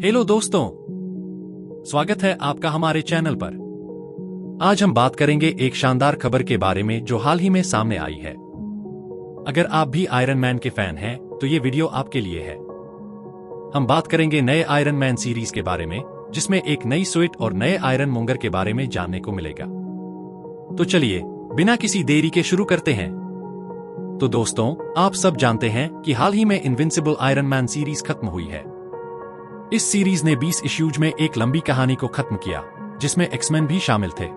Hello दोस्तों, स्वागत है आपका हमारे चैनल पर। आज हम बात करेंगे एक शानदार खबर के बारे में जो हाल ही में सामने आई है। अगर आप भी आयरन मैन के फैन हैं तो ये वीडियो आपके लिए है। हम बात करेंगे नए आयरन मैन सीरीज के बारे में, जिसमें एक नई स्वीट और नए आयरन मोंगर के बारे में जानने को मिलेगा। तो चलिए बिना किसी देरी के शुरू करते हैं। तो दोस्तों, आप सब जानते हैं कि हाल ही में इनविंसिबल आयरन मैन सीरीज खत्म हुई है। इस सीरीज ने 20 इश्यूज में एक लंबी कहानी को खत्म किया, जिसमें एक्समैन भी शामिल थे।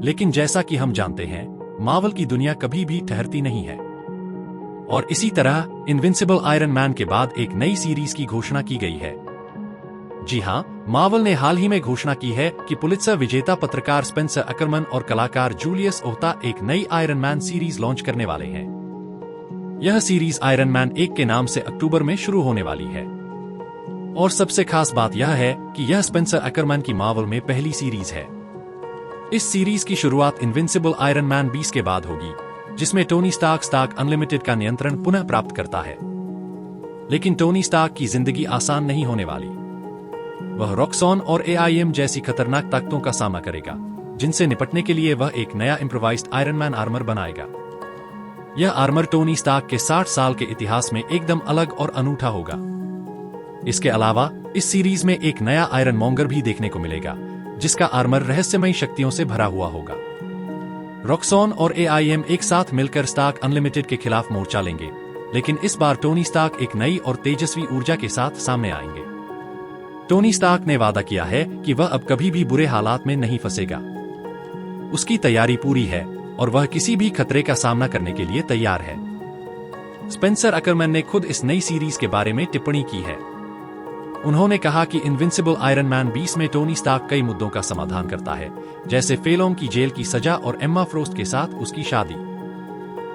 लेकिन जैसा कि हम जानते हैं, मार्वल की दुनिया कभी भी ठहरती नहीं है, और इसी तरह इनविंसिबल आयरन मैन के बाद एक नई सीरीज की घोषणा की गई है। जी हां, मार्वल ने हाल ही में घोषणा की है कि पुलित्जर विजेता पत्रकार स्पेंसर अकरमन और कलाकार जूलियस ओहता एक नई आयरन मैन सीरीज लॉन्च करने वाले हैं। यह सीरीज आयरन मैन 1 के नाम से अक्टूबर में शुरू होने वाली है। और सबसे खास बात यह है कि यह स्पेंसर अकरमन की मार्वल में पहली सीरीज है। इस सीरीज की शुरुआत इनविंसिबल आयरन मैन 20 के बाद होगी, जिसमें टोनी स्टार्क अनलिमिटेड का नियंत्रण पुनः प्राप्त करता है। लेकिन टोनी स्टार्क की जिंदगी आसान नहीं होने वाली। वह रॉक्सॉन और AIM जैसी खतरनाक ताकतों का सामना करेगा, जिनसे निपटने के लिए वह एक नया इम्प्रोवाइज्ड आयरन मैन आर्मर बनाएगा। यह आर्मर टोनी स्टार्क के 60 साल के इतिहास में एकदम अलग और अनूठा होगा। इसके अलावा इस सीरीज में एक नया आयरन मॉन्गर भी देखने को मिलेगा, जिसका आर्मर रहस्यमयी शक्तियों से भरा हुआ होगा। रॉक्सॉन और AIM एक साथ मिलकर स्टार्क अनलिमिटेड के खिलाफ मोर्चा लेंगे, लेकिन इस बार टोनी स्टार्क एक नई और तेजस्वी ऊर्जा के साथ सामने आएंगे। टोनी स्टार्क ने वादा किया है कि वह अब कभी भी बुरे हालात में नहीं फंसेगा। उसकी तैयारी पूरी है और वह किसी भी खतरे का सामना करने के लिए तैयार है। स्पेंसर अकरमन ने खुद इस नई सीरीज के बारे में टिप्पणी की है। उन्होंने कहा कि इनविंसिबल आयरन मैन 20 में टोनी स्टार्क कई मुद्दों का समाधान करता है, जैसे फेलोंग की जेल की सजा और एम्मा फ्रोस्ट के साथ उसकी शादी।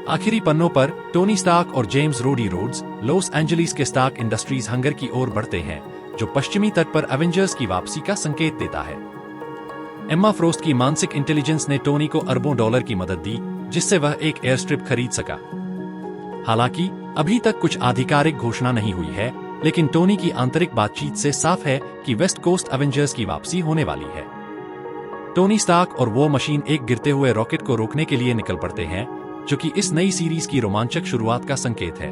आखिरी पन्नों पर टोनी स्टार्क और जेम्स रोडी रोड्स लॉस एंजलिस के स्टार्क इंडस्ट्रीज हंगर की ओर बढ़ते हैं, जो पश्चिमी तट पर एवेंजर्स की वापसी का संकेत देता है। एम्मा फ्रोस्ट की मानसिक इंटेलिजेंस ने टोनी को अरबों डॉलर की मदद दी, जिससे वह एक एयर स्ट्रिप खरीद सका। हालांकि अभी तक कुछ आधिकारिक घोषणा नहीं हुई है, लेकिन टोनी की आंतरिक बातचीत से साफ है कि वेस्ट कोस्ट एवेंजर्स की वापसी होने वाली है। टोनी स्टार्क और वो मशीन एक गिरते हुए रॉकेट को रोकने के लिए निकल पड़ते हैं, जो कि इस नई सीरीज की रोमांचक शुरुआत का संकेत है।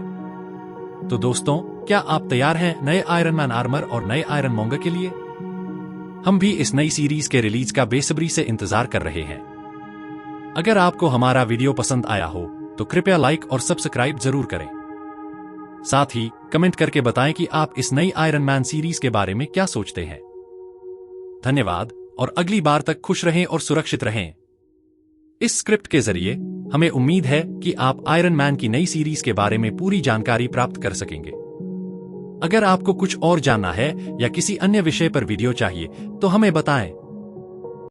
तो दोस्तों, क्या आप तैयार हैं नए आयरन मैन आर्मर और नए आयरन मॉन्गर के लिए? हम भी इस नई सीरीज के रिलीज का बेसब्री से इंतजार कर रहे हैं। अगर आपको हमारा वीडियो पसंद आया हो तो कृपया लाइक और सब्सक्राइब जरूर करें। साथ ही कमेंट करके बताएं कि आप इस नई आयरन मैन सीरीज के बारे में क्या सोचते हैं। धन्यवाद, और अगली बार तक खुश रहें और सुरक्षित रहें। इस स्क्रिप्ट के जरिए हमें उम्मीद है कि आप आयरन मैन की नई सीरीज के बारे में पूरी जानकारी प्राप्त कर सकेंगे। अगर आपको कुछ और जानना है या किसी अन्य विषय पर वीडियो चाहिए तो हमें बताएं।